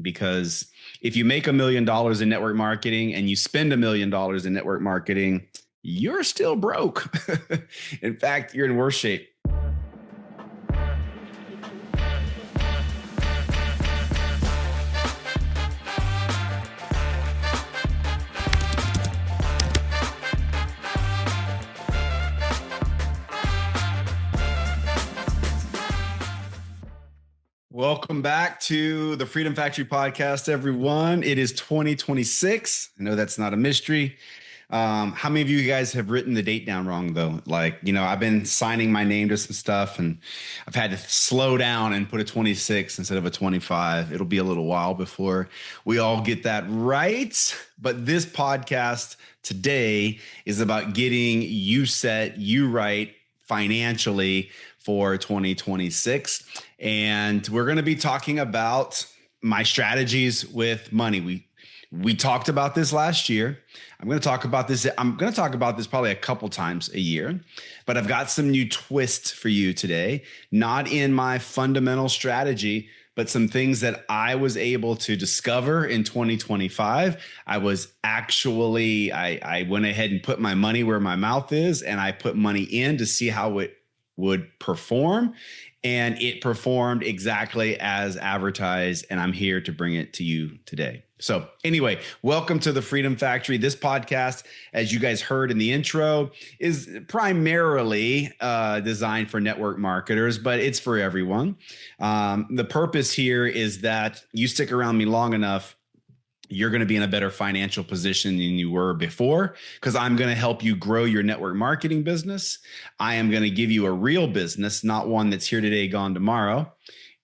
because if you make $1 million in network marketing and you spend $1 million in network marketing, you're still broke. In fact, you're in worse shape. Welcome back to the Freedom Factory podcast, everyone. It is 2026. I know that's not a mystery. How many of you guys have written the date down wrong, though? I've been signing my name to some stuff, and I've had to slow down and put a 26 instead of a 25. It'll be a little while before we all get that right. But this podcast today is about getting you set, you right financially for 2026. And we're going to be talking about my strategies with money. We talked about this last year. I'm going to talk about this probably a couple times a year, but I've got some new twists for you today, not in my fundamental strategy, but some things that I was able to discover in 2025. I went ahead and put my money where my mouth is, and I put money in to see how it would perform. And it performed exactly as advertised, and I'm here to bring it to you today. So anyway, welcome to the Freedom Factory. This podcast, as you guys heard in the intro, is primarily designed for network marketers, but it's for everyone. The purpose here is that you stick around me long enough, you're going to be in a better financial position than you were before, because I'm going to help you grow your network marketing business. I am going to give you a real business, not one that's here today, gone tomorrow.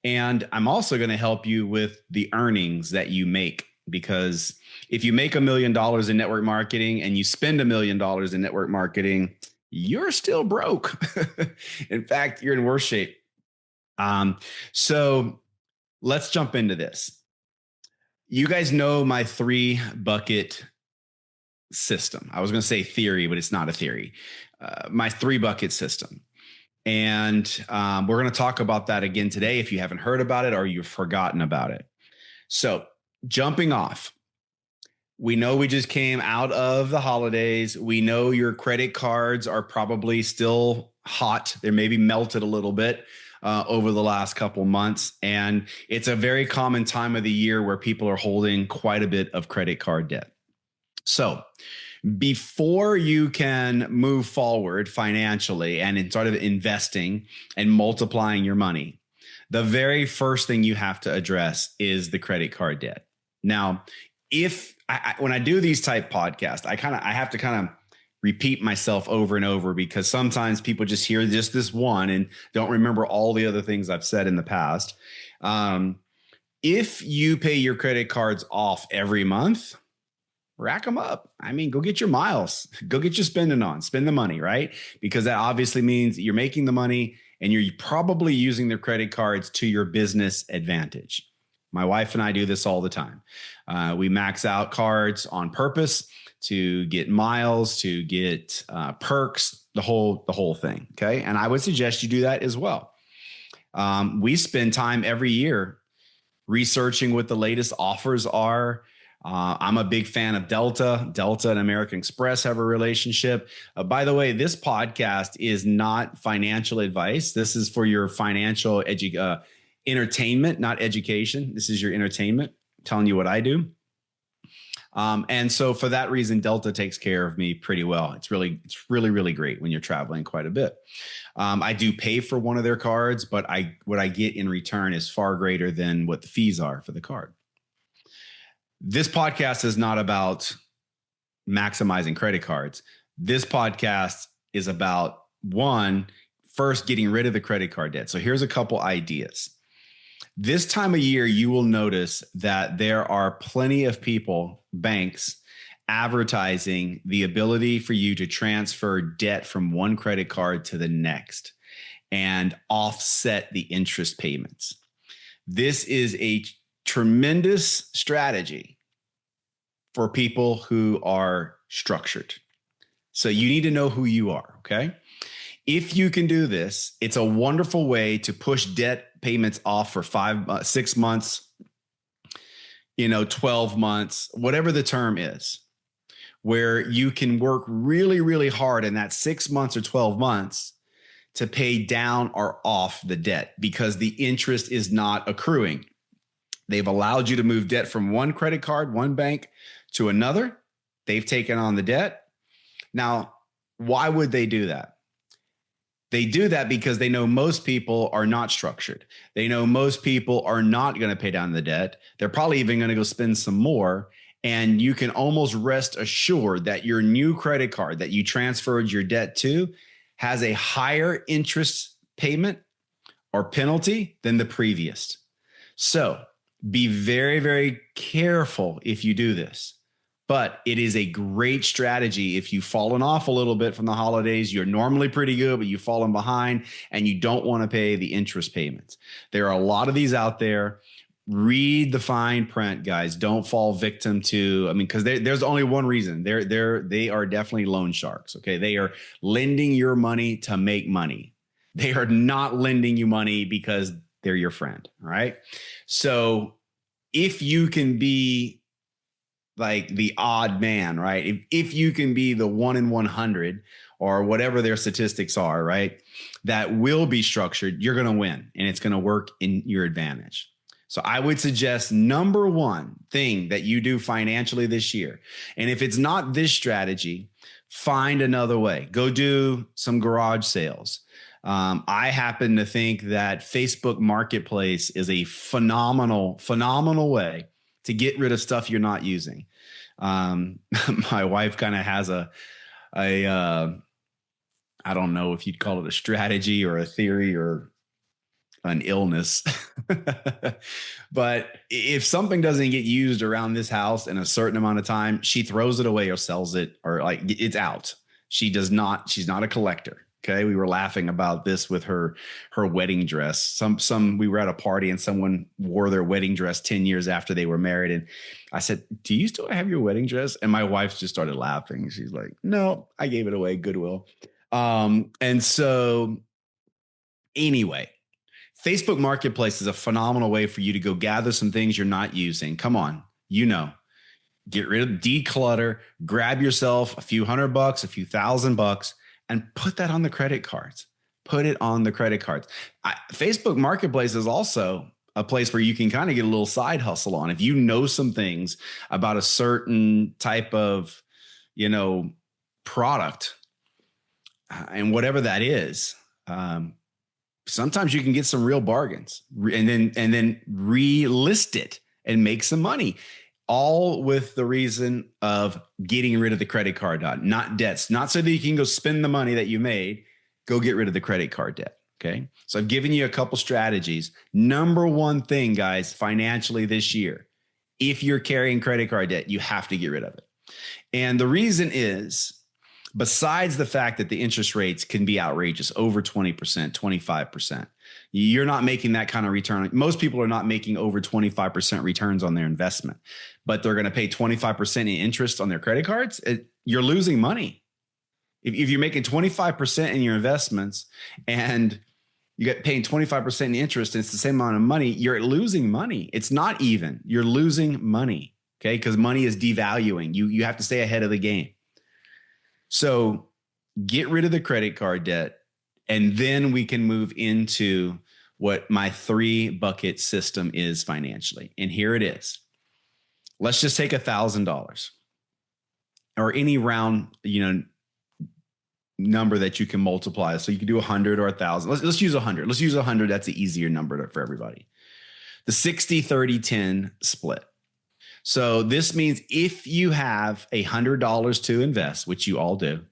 And I'm also going to help you with the earnings that you make, because if you make $1 million in network marketing and you spend $1 million in network marketing, you're still broke. In fact, you're in worse shape. So let's jump into this. You guys know my 3-bucket system. I was going to say theory, but it's not a theory. My 3-bucket system. And we're going to talk about that again today if you haven't heard about it or you've forgotten about it. So jumping off, we know we just came out of the holidays. We know your credit cards are probably still hot. They're maybe melted a little bit over the last couple months. And it's a very common time of the year where people are holding quite a bit of credit card debt. So before you can move forward financially and in sort of investing and multiplying your money, the very first thing you have to address is the credit card debt. Now, when I do these type podcasts, I have to kind of repeat myself over and over, because sometimes people just hear just this one and don't remember all the other things I've said in the past. If you pay your credit cards off every month, rack them up. I mean, go get your miles, go get your spend the money, right? Because that obviously means you're making the money and you're probably using their credit cards to your business advantage. My wife and I do this all the time. We max out cards on purpose to get miles, to get perks, the whole thing. Okay. And I would suggest you do that as well. We spend time every year researching what the latest offers are. I'm a big fan of Delta. Delta and American Express have a relationship. By the way, this podcast is not financial advice. This is for your financial entertainment, not education. This is your entertainment, I'm telling you what I do. And so for that reason, Delta takes care of me pretty well. It's really, really great when you're traveling quite a bit. I do pay for one of their cards, but what I get in return is far greater than what the fees are for the card. This podcast is not about maximizing credit cards. This podcast is about, first getting rid of the credit card debt. So here's a couple ideas. This time of year, you will notice that there are plenty of people, banks, advertising the ability for you to transfer debt from one credit card to the next and offset the interest payments. This is a tremendous strategy for people who are structured. So you need to know who you are, okay? If you can do this, it's a wonderful way to push debt payments off for 6 months, 12 months, whatever the term is, where you can work really, really hard in that 6 months or 12 months to pay down or off the debt because the interest is not accruing. They've allowed you to move debt from one credit card, one bank to another. They've taken on the debt. Now, why would they do that? They do that because they know most people are not structured. They know most people are not going to pay down the debt. They're probably even going to go spend some more. And you can almost rest assured that your new credit card that you transferred your debt to has a higher interest payment or penalty than the previous. So be very, very careful if you do this. But it is a great strategy if you've fallen off a little bit from the holidays. You're normally pretty good, but you've fallen behind and you don't want to pay the interest payments. There are a lot of these out there. Read the fine print, guys. Don't fall victim to, because there's only one reason. They are definitely loan sharks. Okay. They are lending your money to make money. They are not lending you money because they're your friend. Right. So if you can be like the odd man, right? If you can be the 1 in 100 or whatever their statistics are, right? That will be structured, you're going to win and it's going to work in your advantage. So I would suggest number one thing that you do financially this year. And if it's not this strategy, find another way. Go do some garage sales. I happen to think that Facebook Marketplace is a phenomenal way to get rid of stuff you're not using. My wife kind of has a I don't know if you'd call it a strategy or a theory or an illness. But if something doesn't get used around this house in a certain amount of time, she throws it away or sells it or like it's out. She's not a collector. Okay. We were laughing about this with her wedding dress. We were at a party and someone wore their wedding dress 10 years after they were married. And I said, do you still have your wedding dress? And my wife just started laughing. She's like, no, I gave it away. Goodwill. And so anyway, Facebook Marketplace is a phenomenal way for you to go gather some things you're not using. Come on, get rid of, declutter, grab yourself a few $100, a few $1,000 and put that on the credit cards. Put it on the credit cards. Facebook Marketplace is also a place where you can kind of get a little side hustle on. If you know some things about a certain type of, product and whatever that is, sometimes you can get some real bargains and then relist it and make some money, all with the reason of getting rid of the credit card debt, not debts, not so that you can go spend the money that you made, go get rid of the credit card debt. Okay. So I've given you a couple strategies. Number one thing, guys, financially this year, if you're carrying credit card debt, you have to get rid of it. And the reason is, besides the fact that the interest rates can be outrageous, over 20%, 25%, you're not making that kind of return. Most people are not making over 25% returns on their investment, but they're going to pay 25% in interest on their credit cards. You're losing money. If you're making 25% in your investments and you get paying 25% in interest and it's the same amount of money, you're losing money. It's not even. You're losing money, okay? Because money is devaluing. You have to stay ahead of the game. So get rid of the credit card debt, and then we can move into what my 3-bucket system is financially. And here it is. Let's just take $1,000 or any round, number that you can multiply. So you can do 100 or 1,000. Let's use 100. Let's use 100. That's the easier number for everybody. The 60-30-10 split. So this means if you have $100 to invest, which you all do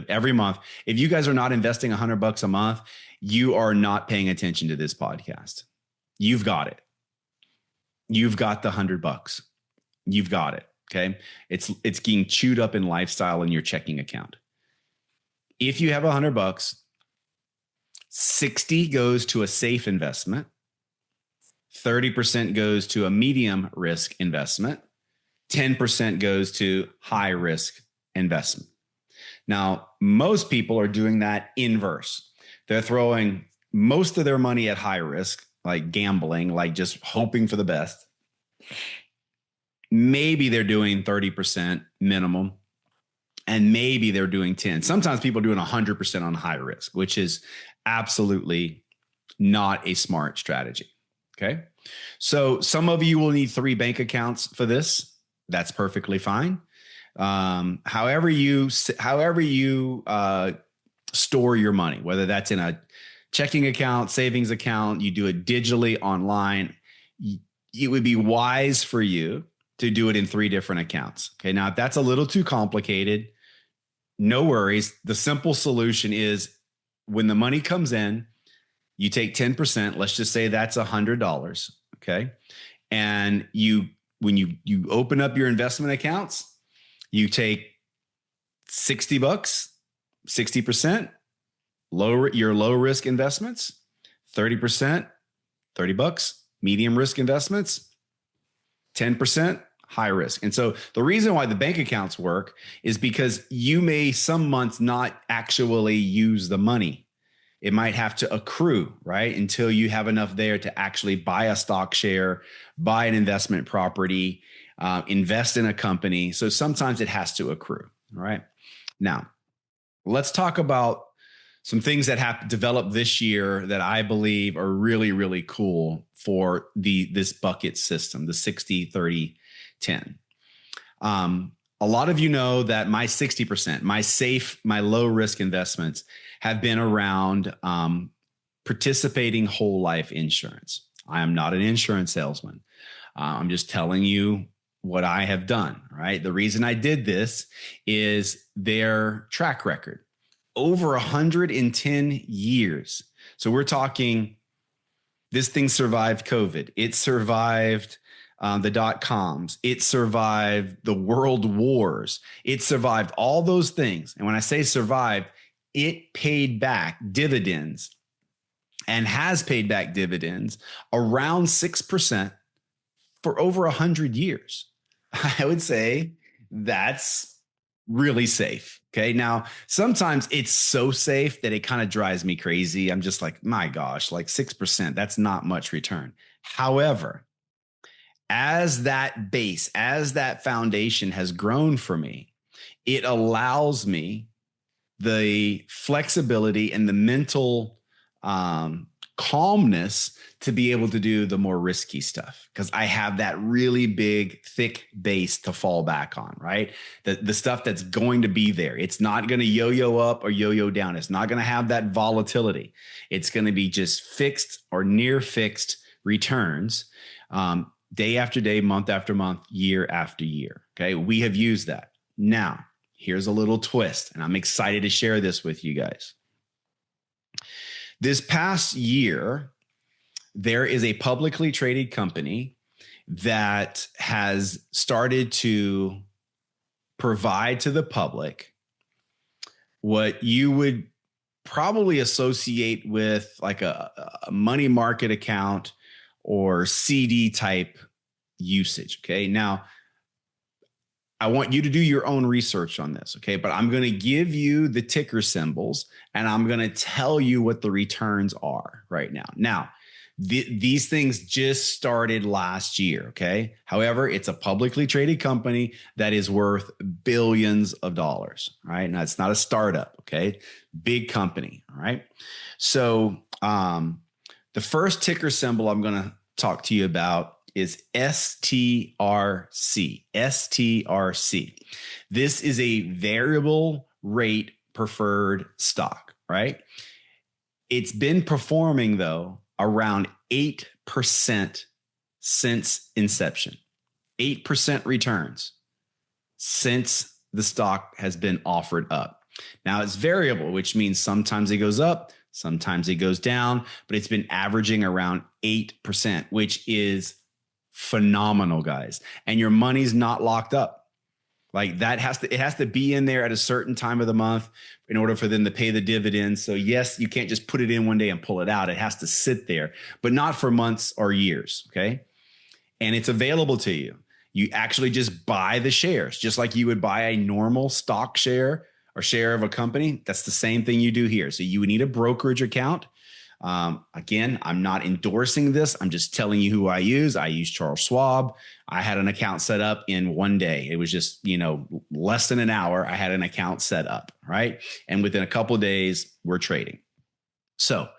every month. If you guys are not investing $100 a month, you are not paying attention to this podcast. You've got it. You've got the $100. You've got it. Okay. It's getting chewed up in lifestyle in your checking account. If you have $100, 60 goes to a safe investment. 30% goes to a medium risk investment. 10% goes to high risk investment. Now, most people are doing that inverse. They're throwing most of their money at high risk, like gambling, like just hoping for the best. maybe they're doing 30% minimum, and maybe they're doing 10. Sometimes people are doing 100% on high risk, which is absolutely not a smart strategy. Okay. So some of you will need 3 bank accounts for this. That's perfectly fine. However you store your money, whether that's in a checking account, savings account, you do it digitally online, it would be wise for you to do it in 3 different accounts. Okay. Now, if that's a little too complicated, no worries. The simple solution is when the money comes in, you take 10%. Let's just say that's $100. Okay. And when you open up your investment accounts, you take $60, 60%, your low risk investments, 30%, $30, medium risk investments, 10%, high risk. And so the reason why the bank accounts work is because you may some months not actually use the money. It might have to accrue, right? Until you have enough there to actually buy a stock share, buy an investment property, invest in a company. So sometimes it has to accrue, all right? Now, let's talk about some things that have developed this year that I believe are really, really cool for this bucket system, the 60, 30, 10. A lot of you know that my 60%, my low risk investments have been around participating whole life insurance. I am not an insurance salesman. I'm just telling you what I have done, right? The reason I did this is their track record. Over 110 years. So we're talking, this thing survived COVID. It survived the dot-coms. It survived the world wars. It survived all those things. And when I say survived, it paid back dividends and has paid back dividends around 6% for over 100 years. I would say that's really safe. Okay. Now, sometimes it's so safe that it kind of drives me crazy. I'm just like, my gosh, like 6%, that's not much return. However, as that base, as that foundation has grown for me, it allows me the flexibility and the mental calmness to be able to do the more risky stuff because I have that really big, thick base to fall back on, right? The stuff that's going to be there. It's not going to yo-yo up or yo-yo down. It's not going to have that volatility. It's going to be just fixed or near fixed returns day after day, month after month, year after year. Okay. We have used that. Now, here's a little twist, and I'm excited to share this with you guys. This past year, there is a publicly traded company that has started to provide to the public what you would probably associate with like a money market account or CD type usage. Okay. Now, I want you to do your own research on this, okay? But I'm going to give you the ticker symbols and I'm going to tell you what the returns are right now. Now, these things just started last year, okay? However, it's a publicly traded company that is worth billions of dollars, right? Now, it's not a startup, okay? Big company, all right? So the first ticker symbol I'm going to talk to you about is STRC. STRC. This is a variable rate preferred stock, right? It's been performing though around 8% since inception. 8% returns since the stock has been offered up. Now it's variable, which means sometimes it goes up, sometimes it goes down, but it's been averaging around 8%, which is phenomenal, guys. And your money's not locked up. Like it has to be in there at a certain time of the month in order for them to pay the dividends. So yes, you can't just put it in one day and pull it out. It has to sit there, but not for months or years. Okay. And it's available to you. You actually just buy the shares, just like you would buy a normal stock share or share of a company. That's the same thing you do here. So you would need a brokerage account. Again, I'm not endorsing this. I'm just telling you who I use. I use Charles Schwab. I had an account set up in one day. It was just, less than an hour. I had an account set up, right? And within a couple of days, we're trading. So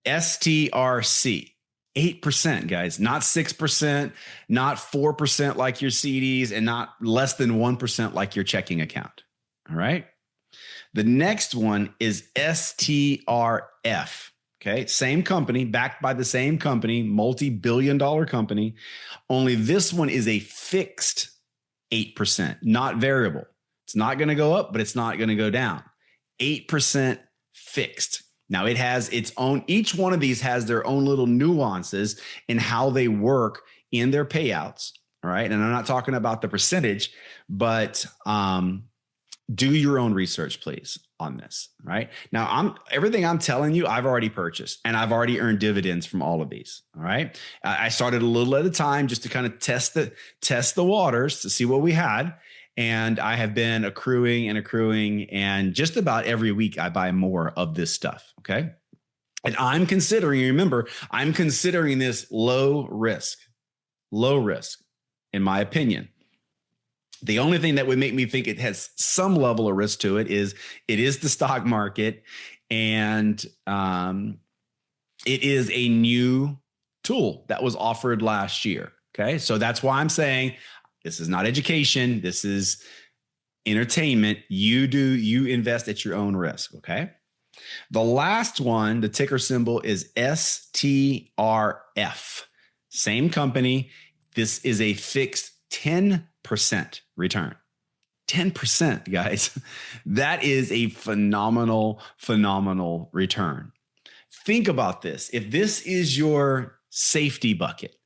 STRC, 8%, guys, not 6%, not 4% like your CDs, and not less than 1% like your checking account. All right. The next one is STRF. Okay. Same company, backed by the same company, multi-billion-dollar company. Only this one is a fixed 8%, not variable. It's not going to go up, but it's not going to go down. 8% fixed. Now it has its own, each one of these has their own little nuances in how they work in their payouts. All right. And I'm not talking about the percentage, but do your own research, please, on this. Right now, everything I'm telling you, I've already purchased and I've already earned dividends from all of these. All right. I started a little at a time just to kind of test the waters to see what we had. And I have been accruing, and just about every week I buy more of this stuff. Okay. And I'm considering this low risk, in my opinion. The only thing that would make me think it has some level of risk to it is the stock market, and it is a new tool that was offered last year. Okay. So that's why I'm saying this is not education. This is entertainment. You invest at your own risk. Okay. The last one, the ticker symbol is STRF. Same company. This is a fixed 10% return. 10%, guys. That is a phenomenal return. Think about this. If this is your safety bucket,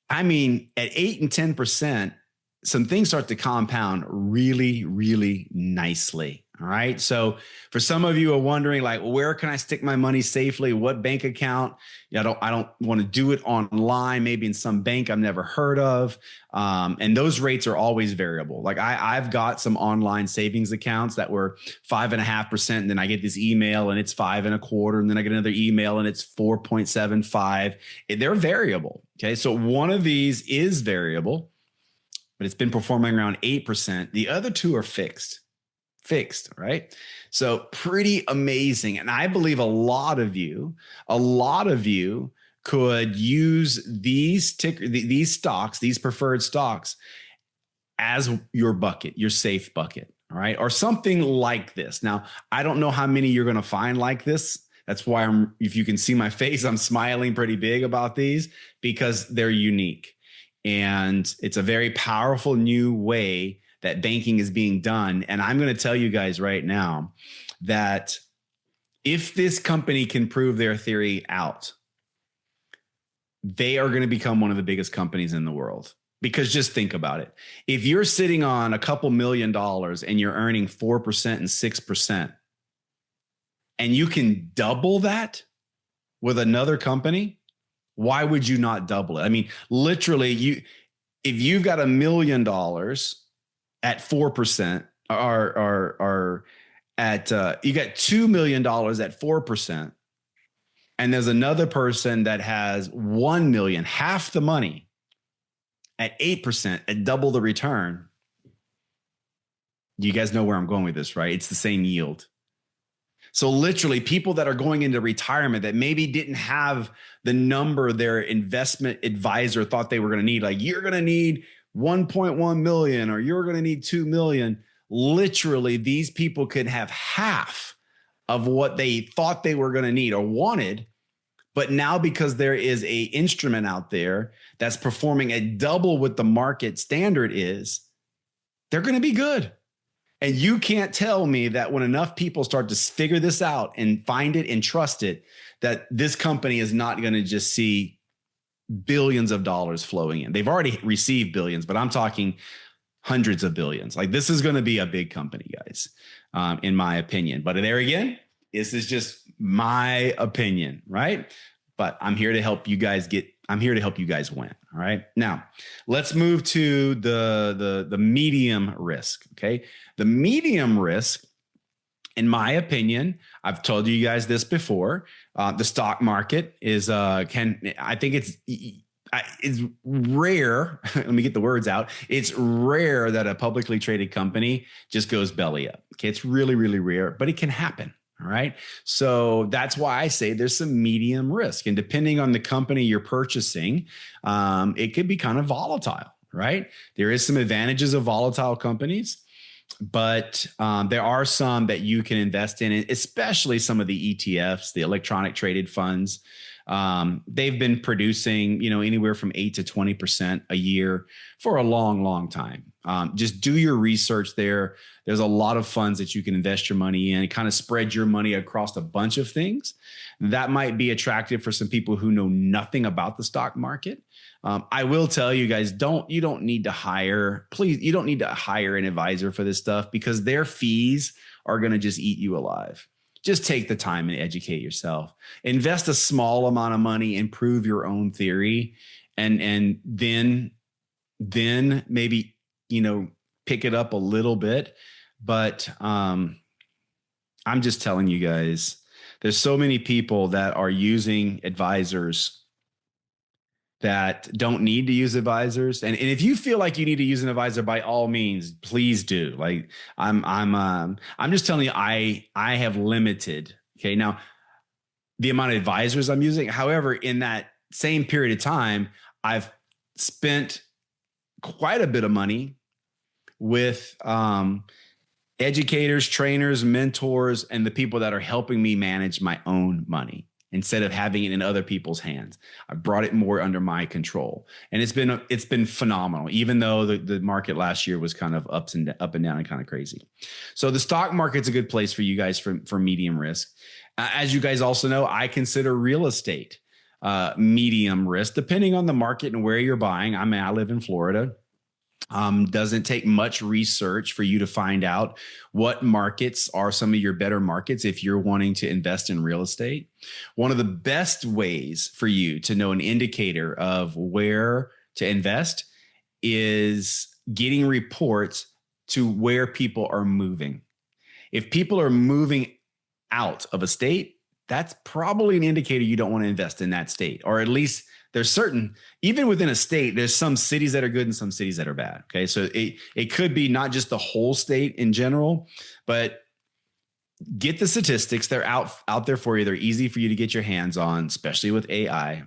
I mean, at 8 and 10%, some things start to compound really, really nicely. All right. So for some of you are wondering, like, where can I stick my money safely? What bank account? I don't want to do it online, maybe in some bank I've never heard of. And those rates are always variable. Like I've got some online savings accounts that were 5.5%. And then I get this email and it's 5.25%. And then I get another email and it's 4.75. They're variable. Okay. So one of these is variable, but it's been performing around 8%. The other two are fixed, right? So pretty amazing. And I believe a lot of you could use these stocks, these preferred stocks, as your bucket, your safe bucket. All right. Or something like this. Now, I don't know how many you're going to find like this. That's why if you can see my face, I'm smiling pretty big about these because they're unique. And it's a very powerful new way that banking is being done. And I'm going to tell you guys right now that if this company can prove their theory out, they are going to become one of the biggest companies in the world. Because just think about it. If you're sitting on a couple $1 million and you're earning 4% and 6%, and you can double that with another company, why would you not double it? I mean, literally, if you've got $1 million at 4%, or at you got $2 million at 4%, and there's another person that has 1 million, half the money, at 8%, at double the return. You guys know where I'm going with this, right? It's the same yield. So literally, people that are going into retirement that maybe didn't have the number their investment advisor thought they were going to need, like you're going to need 1.1 million or you're going to need 2 million. Literally, these people could have half of what they thought they were going to need or wanted. But now, because there is a instrument out there that's performing at double what the market standard is, they're going to be good. And you can't tell me that when enough people start to figure this out and find it and trust it, that this company is not going to just see billions of dollars flowing in. They've already received billions, but I'm talking hundreds of billions. Like this is going to be a big company, guys, in my opinion. But there again, this is just my opinion, right? But I'm here to help you guys win. All right. Now let's move to the medium risk. Okay. The medium risk In my opinion, I've told you guys this before. The stock market is I think it's rare. Let me get the words out. It's rare that a publicly traded company just goes belly up. Okay, it's really, really rare, but it can happen. All right. So that's why I say there's some medium risk. And depending on the company you're purchasing, it could be kind of volatile, right? There is some advantages of volatile companies, but there are some that you can invest in, especially some of the ETFs, the electronic traded funds. They've been producing, anywhere from 8 to 20% a year for a long, long time. Just do your research there. There's a lot of funds that you can invest your money in, kind of spread your money across a bunch of things. That might be attractive for some people who know nothing about the stock market. I will tell you guys, you don't need to hire an advisor for this stuff, because their fees are going to just eat you alive. Just take the time and educate yourself. Invest a small amount of money, improve your own theory, and then maybe, pick it up a little bit. But I'm just telling you guys, there's so many people that are using advisors that don't need to use advisors. And if you feel like you need to use an advisor, by all means, please do. Like I'm just telling you, I have limited, okay, now the amount of advisors I'm using. However, in that same period of time, I've spent quite a bit of money with educators, trainers, mentors, and the people that are helping me manage my own money instead of having it in other people's hands. I brought it more under my control, and it's been phenomenal. Even though the market last year was kind of up and down and kind of crazy. So the stock market's a good place for you guys for medium risk. As you guys also know, I consider real estate medium risk, depending on the market and where you're buying. I live in Florida. Doesn't take much research for you to find out what markets are some of your better markets if you're wanting to invest in real estate. One of the best ways for you to know an indicator of where to invest is getting reports to where people are moving. If people are moving out of a state, that's probably an indicator you don't want to invest in that state, or at least there's certain, even within a state, there's some cities that are good and some cities that are bad. Okay. So it could be not just the whole state in general, but get the statistics. They're out there for you. They're easy for you to get your hands on, especially with AI.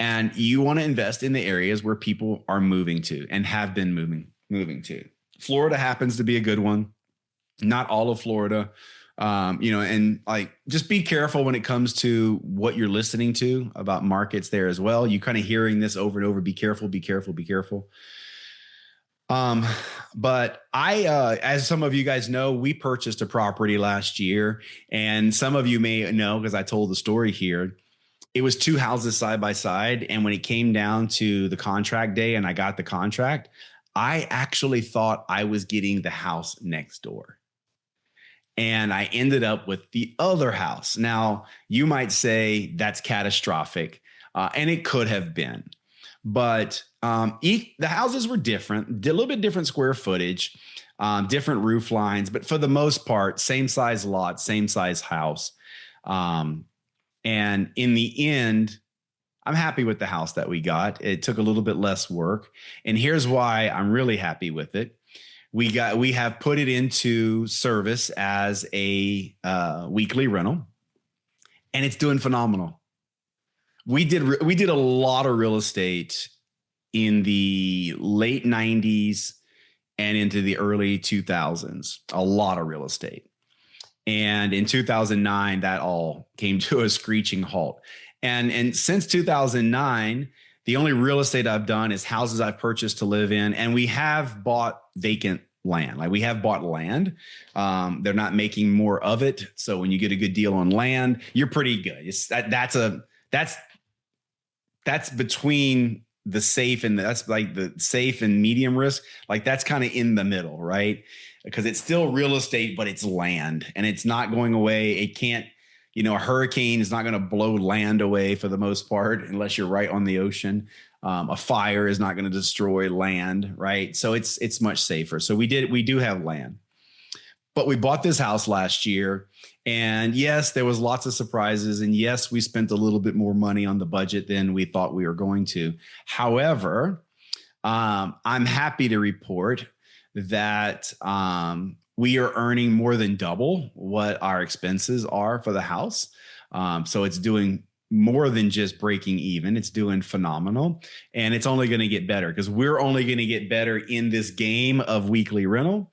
And you want to invest in the areas where people are moving to and have been moving to. Florida happens to be a good one. Not all of Florida. And like, just be careful when it comes to what you're listening to about markets there as well. You kind of hearing this over and over, be careful, be careful, be careful. But as some of you guys know, we purchased a property last year, and some of you may know, because I told the story here, it was 2 houses side by side. And when it came down to the contract day and I got the contract, I actually thought I was getting the house next door. And I ended up with the other house. Now, you might say that's catastrophic, and it could have been. But the houses were different, a little bit different square footage, different roof lines. But for the most part, same size lot, same size house. And in the end, I'm happy with the house that we got. It took a little bit less work. And here's why I'm really happy with it. We have put it into service as a weekly rental, and it's doing phenomenal. We did a lot of real estate in the late 90s and into the early 2000s, a lot of real estate. And in 2009, that all came to a screeching halt. And since 2009, the only real estate I've done is houses I've purchased to live in. And we have bought vacant land. Like, we have bought land. They're not making more of it. So when you get a good deal on land, you're pretty good. That's between the safe and that's like the safe and medium risk. Like, that's kind of in the middle, right? Because it's still real estate, but it's land, and it's not going away. It can't, a hurricane is not going to blow land away for the most part, unless you're right on the ocean. A fire is not going to destroy land, right? So it's much safer. So we do have land, But we bought this house last year. And yes, there was lots of surprises. And yes, we spent a little bit more money on the budget than we thought we were going to. However, I'm happy to report that we are earning more than double what our expenses are for the house. So it's doing more than just breaking even. It's doing phenomenal. And it's only going to get better because we're only going to get better in this game of weekly rental.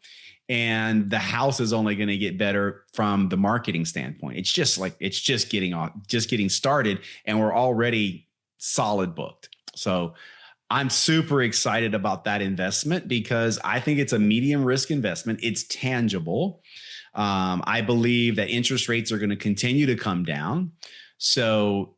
And the house is only going to get better from the marketing standpoint. It's just getting started, and we're already solid booked. So I'm super excited about that investment because I think it's a medium risk investment. It's tangible. I believe that interest rates are going to continue to come down. So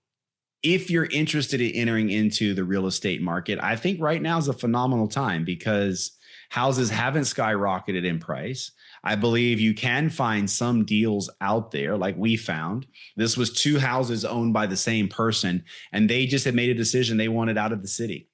if you're interested in entering into the real estate market, I think right now is a phenomenal time because houses haven't skyrocketed in price. I believe you can find some deals out there like we found. This was two houses owned by the same person, and they just had made a decision they wanted out of the city.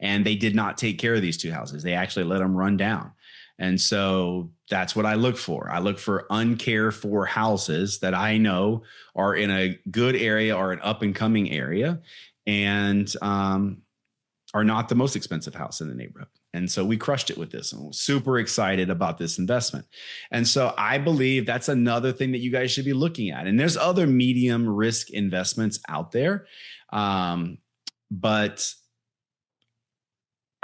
And they did not take care of these two houses. They actually let them run down. And so that's what I look for. I look for uncared for houses that I know are in a good area or an up and coming area and are not the most expensive house in the neighborhood. And so we crushed it with this and we're super excited about this investment. And so I believe that's another thing that you guys should be looking at. And there's other medium risk investments out there. But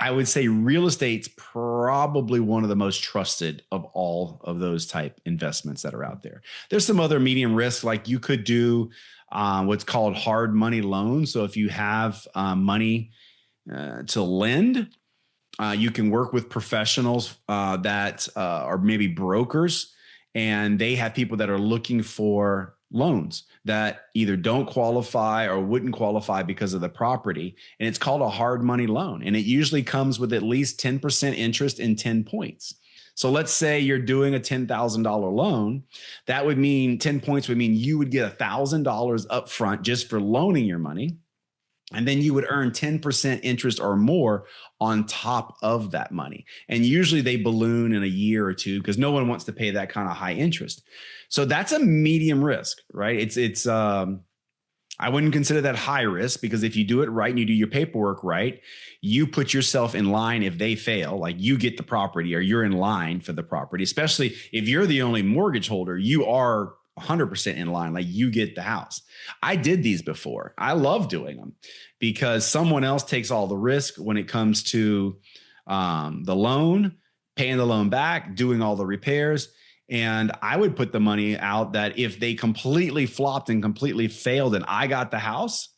I would say real estate's probably one of the most trusted of all of those type investments that are out there. There's some other medium risk, like you could do what's called hard money loans. So if you have money to lend, you can work with professionals that are maybe brokers, and they have people that are looking for loans that either don't qualify or wouldn't qualify because of the property. And it's called a hard money loan. And it usually comes with at least 10% interest in 10 points. So let's say you're doing a $10,000 loan. That would mean 10 points would mean you would get $1,000 up front just for loaning your money. And then you would earn 10% interest or more on top of that money. And usually they balloon in a year or two because no one wants to pay that kind of high interest. So that's a medium risk, right? It's I wouldn't consider that high risk because if you do it right and you do your paperwork right, you put yourself in line if they fail, like you get the property or you're in line for the property, especially if you're the only mortgage holder, you are 100% in line, like you get the house. I did these before. I love doing them because someone else takes all the risk when it comes to the loan, paying the loan back, doing all the repairs. And I would put the money out that if they completely flopped and completely failed and I got the house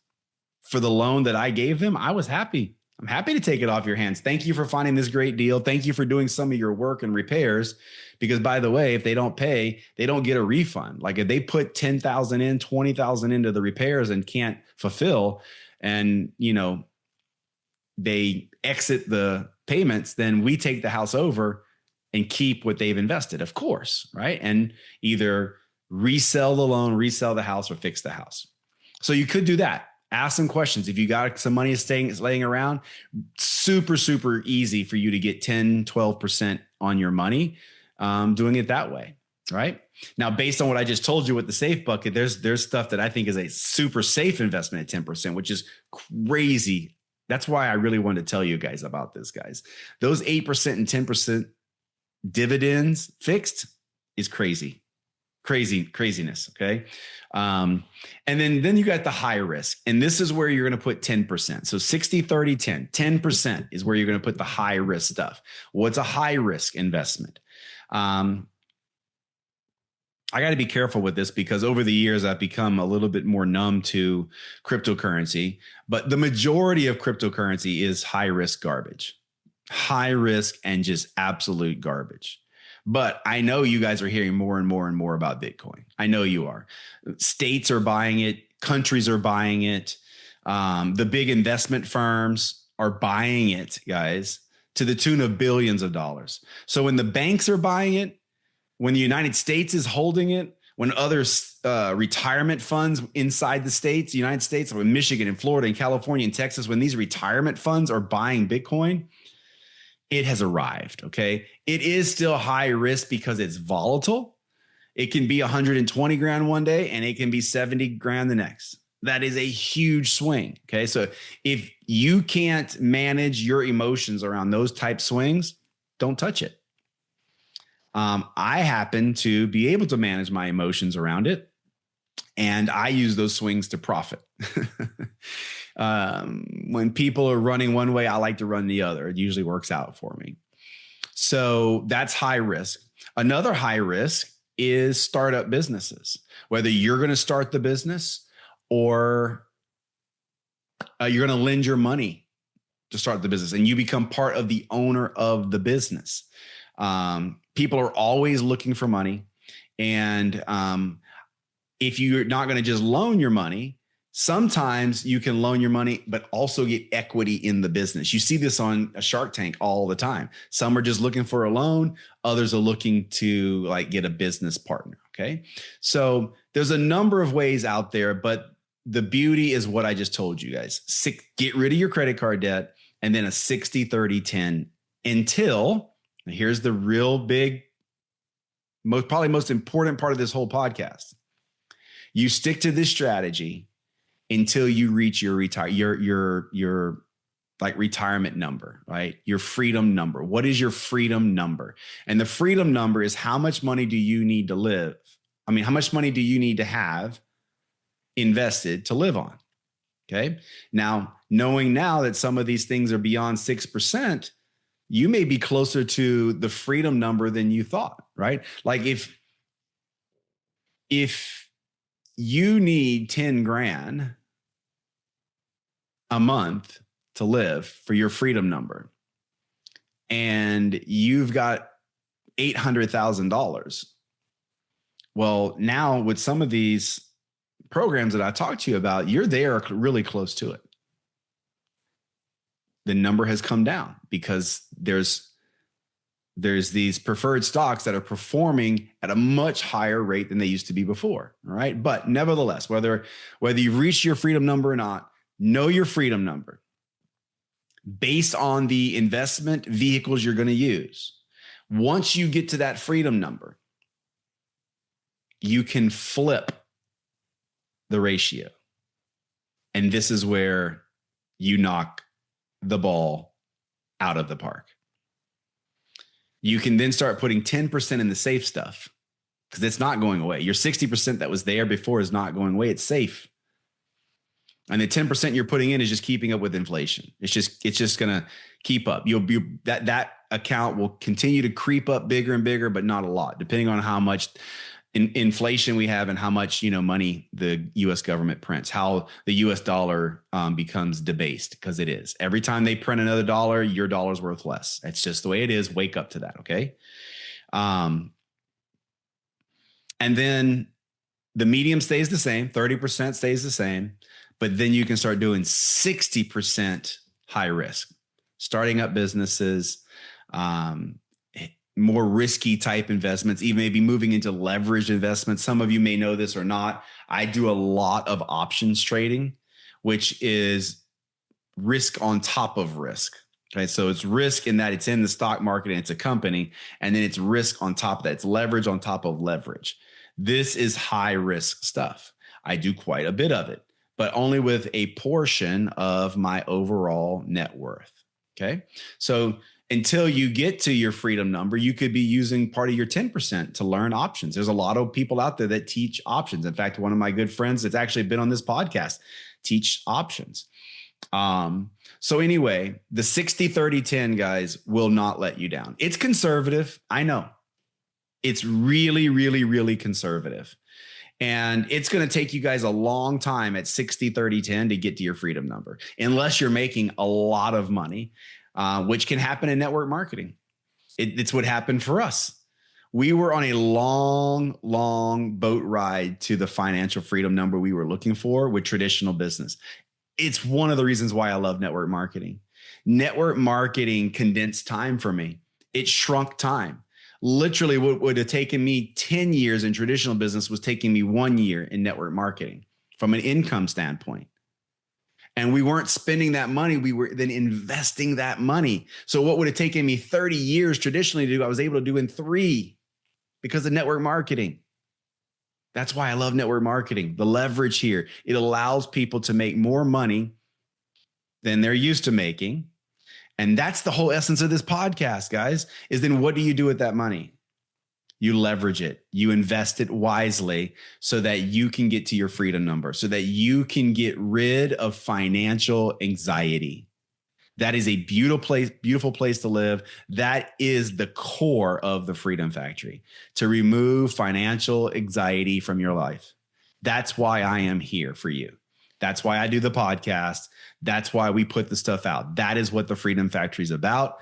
for the loan that I gave them, I was happy. I'm happy to take it off your hands. Thank you for finding this great deal. Thank you for doing some of your work and repairs. Because by the way, if they don't pay, they don't get a refund. Like if they put 10,000 in, 20,000 into the repairs and can't fulfill, and they exit the payments, then we take the house over and keep what they've invested, of course, right? And either resell the loan, resell the house, or fix the house. So you could do that. Ask some questions. If you got some money laying around, super, super easy for you to get 10, 12% on your money doing it that way, right? Now, based on what I just told you with the safe bucket, there's stuff that I think is a super safe investment at 10%, which is crazy. That's why I really wanted to tell you guys about this, guys. Those 8% and 10% dividends fixed is craziness. Okay. And then you got the high risk, and this is where you're going to put 10%. So 60, 30, 10, 10% is where you're going to put the high risk stuff. What's a high risk investment? I got to be careful with this because over the years, I've become a little bit more numb to cryptocurrency, but the majority of cryptocurrency is high risk garbage, high risk and just absolute garbage. But I know you guys are hearing more and more and more about Bitcoin. I know you are. States are buying it. Countries are buying it. The big investment firms are buying it, guys, to the tune of billions of dollars. So when the banks are buying it, when the United States is holding it, when other retirement funds inside the states, the United States, like Michigan and Florida and California and Texas, when these retirement funds are buying Bitcoin, it has arrived. Okay. It is still high risk because it's volatile. It can be 120 grand one day and it can be 70 grand the next. That is a huge swing. Okay. So if you can't manage your emotions around those type swings, don't touch it. I happen to be able to manage my emotions around it, and I use those swings to profit. When people are running one way, I like to run the other. It usually works out for me. So that's high risk. Another high risk is startup businesses, whether you're going to start the business or you're going to lend your money to start the business and you become part of the owner of the business. People are always looking for money. And if you're not going to just loan your money, sometimes you can loan your money, but also get equity in the business. You see this on a Shark Tank all the time. Some are just looking for a loan. Others are looking to like get a business partner. Okay. So there's a number of ways out there, but the beauty is what I just told you guys. Get rid of your credit card debt and then a 60-30-10 until, here's the real big, probably most important part of this whole podcast. You stick to this strategy until you reach your like retirement number, right? Your freedom number. What is your freedom number? And the freedom number is how much money do you need to live? I mean, how much money do you need to have invested to live on? Okay. Now, knowing now that some of these things are beyond 6%, you may be closer to the freedom number than you thought, right? Like if you need 10 grand a month to live for your freedom number, and you've got $800,000. Well, now with some of these programs that I talked to you about, you're there really close to it. The number has come down because there's these preferred stocks that are performing at a much higher rate than they used to be before. All right. But nevertheless, whether you've reached your freedom number or not, know your freedom number based on the investment vehicles you're going to use. Once you get to that freedom number, you can flip the ratio. And this is where you knock the ball out of the park. You can then start putting 10% in the safe stuff because it's not going away. Your 60% that was there before is not going away. It's safe. And the 10% you're putting in is just keeping up with inflation. It's just going to keep up. That account will continue to creep up bigger and bigger, but not a lot, depending on how much inflation we have and how much money the U.S. government prints, how the U.S. dollar becomes debased, because it is. Every time they print another dollar, your dollar's worth less. That's just the way it is. Wake up to that, okay? And then the medium stays the same, 30% stays the same, but then you can start doing 60% high risk, starting up businesses, more risky type investments, even maybe moving into leveraged investments. Some of you may know this or not. I do a lot of options trading, which is risk on top of risk. Okay. So it's risk in that it's in the stock market and it's a company, and then it's risk on top of that. It's leverage on top of leverage. This is high risk stuff. I do quite a bit of it, but only with a portion of my overall net worth. Okay. So until you get to your freedom number, you could be using part of your 10% to learn options. There's a lot of people out there that teach options. In fact, one of my good friends that's actually been on this podcast teach options. So anyway, the 60-30-10 guys will not let you down. It's conservative. I know. It's really, really, really conservative. And it's going to take you guys a long time at 60-30-10 to get to your freedom number, unless you're making a lot of money. Which can happen in network marketing. It's what happened for us. We were on a long, long boat ride to the financial freedom number we were looking for with traditional business. It's one of the reasons why I love network marketing. Network marketing condensed time for me. It shrunk time. Literally, what would have taken me 10 years in traditional business was taking me 1 year in network marketing from an income standpoint. And we weren't spending that money. We were then investing that money. So what would have taken me 30 years traditionally to do, I was able to do in 3 because of network marketing. That's why I love network marketing. The leverage here, it allows people to make more money than they're used to making. And that's the whole essence of this podcast, guys, is then what do you do with that money? You leverage it, you invest it wisely so that you can get to your freedom number, so that you can get rid of financial anxiety. That is a beautiful place to live. That is the core of the Freedom Factory, to remove financial anxiety from your life. That's why I am here for you. That's why I do the podcast. That's why we put the stuff out. That is what the Freedom Factory is about.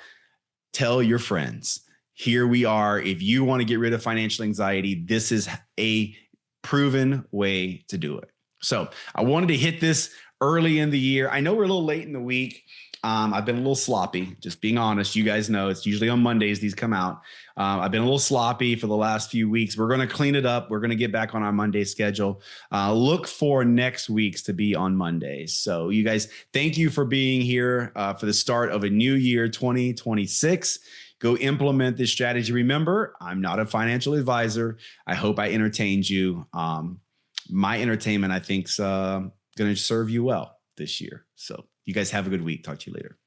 Tell your friends. Here we are. If you want to get rid of financial anxiety, this is a proven way to do it. So I wanted to hit this early in the year. I know we're a little late in the week. I've been a little sloppy, just being honest. You guys know it's usually on Mondays these come out. I've been a little sloppy for the last few weeks. We're going to clean it up. We're going to get back on our Monday schedule. Look for next week's to be on Mondays. So you guys, thank you for being here for the start of a new year, 2026. Go implement this strategy. Remember, I'm not a financial advisor. I hope I entertained you. My entertainment, I think, is going to serve you well this year. So you guys have a good week. Talk to you later.